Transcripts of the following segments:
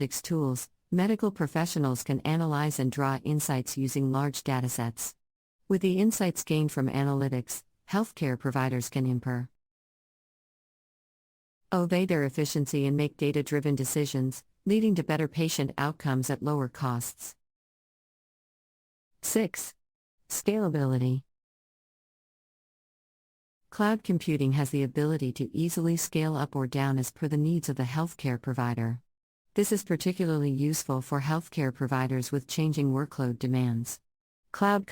analytics tools, medical professionals can analyze and draw insights using large datasets. With the insights gained from analytics, healthcare providers can improve their efficiency and make data-driven decisions, leading to better patient outcomes at lower costs. 6. Scalability. Cloud computing has the ability to easily scale up or down as per the needs of the healthcare provider. This is particularly useful for healthcare providers with changing workload demands. Cloud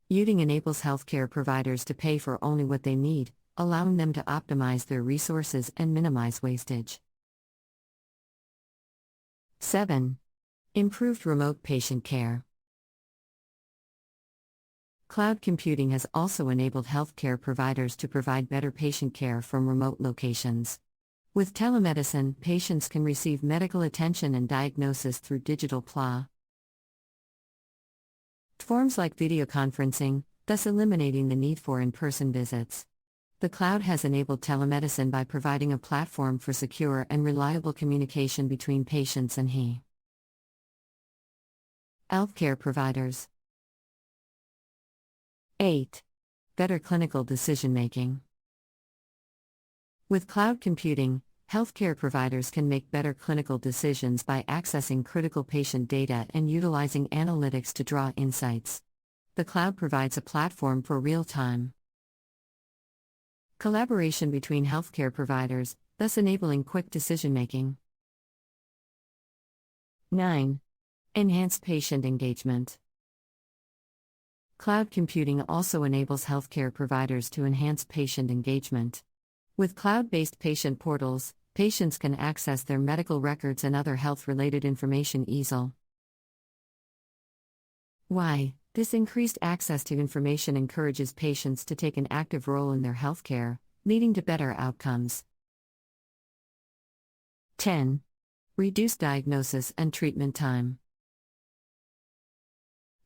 computing enables healthcare providers to pay for only what they need, allowing them to optimize their resources and minimize wastage. 7. Improved remote patient care. Cloud computing has also enabled healthcare providers to provide better patient care from remote locations. With telemedicine, patients can receive medical attention and diagnosis through digital platforms like video conferencing, thus eliminating the need for in-person visits. The cloud has enabled telemedicine by providing a platform for secure and reliable communication between patients and healthcare providers. 8. Better clinical decision-making. With cloud computing, healthcare providers can make better clinical decisions by accessing critical patient data and utilizing analytics to draw insights. The cloud provides a platform for real-time collaboration between healthcare providers, thus enabling quick decision-making. 9. Enhanced patient engagement. Cloud computing also enables healthcare providers to enhance patient engagement. With cloud-based patient portals, patients can access their medical records and other health-related information easily. Why? This increased access to information encourages patients to take an active role in their healthcare, leading to better outcomes. 10. Reduced diagnosis and treatment time.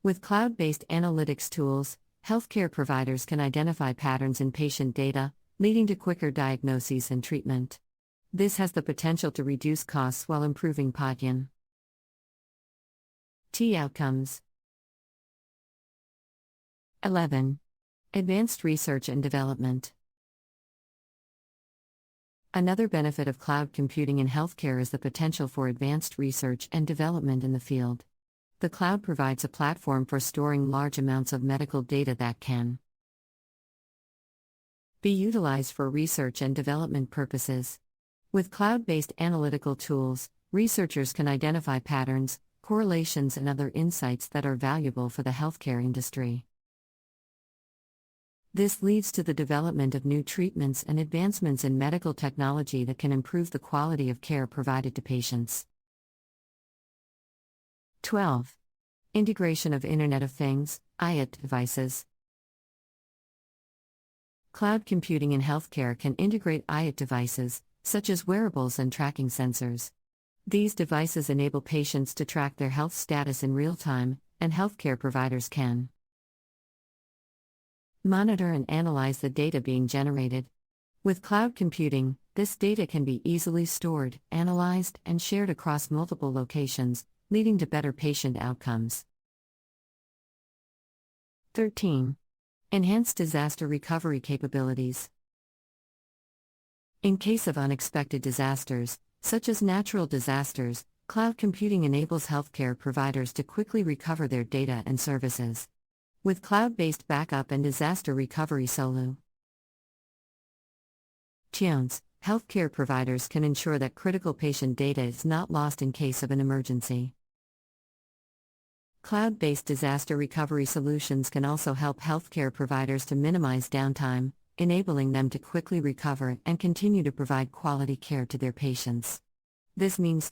With cloud-based analytics tools, healthcare providers can identify patterns in patient data, leading to quicker diagnoses and treatment. This has the potential to reduce costs while improving patient outcomes. 11. Advanced research and development. Another benefit of cloud computing in healthcare is the potential for advanced research and development in the field. The cloud provides a platform for storing large amounts of medical data that can be utilized for research and development purposes. With cloud-based analytical tools, researchers can identify patterns, correlations, and other insights that are valuable for the healthcare industry. This leads to the development of new treatments and advancements in medical technology that can improve the quality of care provided to patients. 12. Integration of Internet of Things, IoT devices. Cloud computing in healthcare can integrate IoT devices, such as wearables and tracking sensors. These devices enable patients to track their health status in real time, and healthcare providers can monitor and analyze the data being generated. With cloud computing, this data can be easily stored, analyzed, and shared across multiple locations, leading to better patient outcomes. 13. Enhanced disaster recovery capabilities. In case of unexpected disasters, such as natural disasters, cloud computing enables healthcare providers to quickly recover their data and services. With cloud-based backup and disaster recovery solutions, healthcare providers can ensure that critical patient data is not lost in case of an emergency. Cloud-based disaster recovery solutions can also help healthcare providers to minimize downtime, enabling them to quickly recover and continue to provide quality care to their patients. This means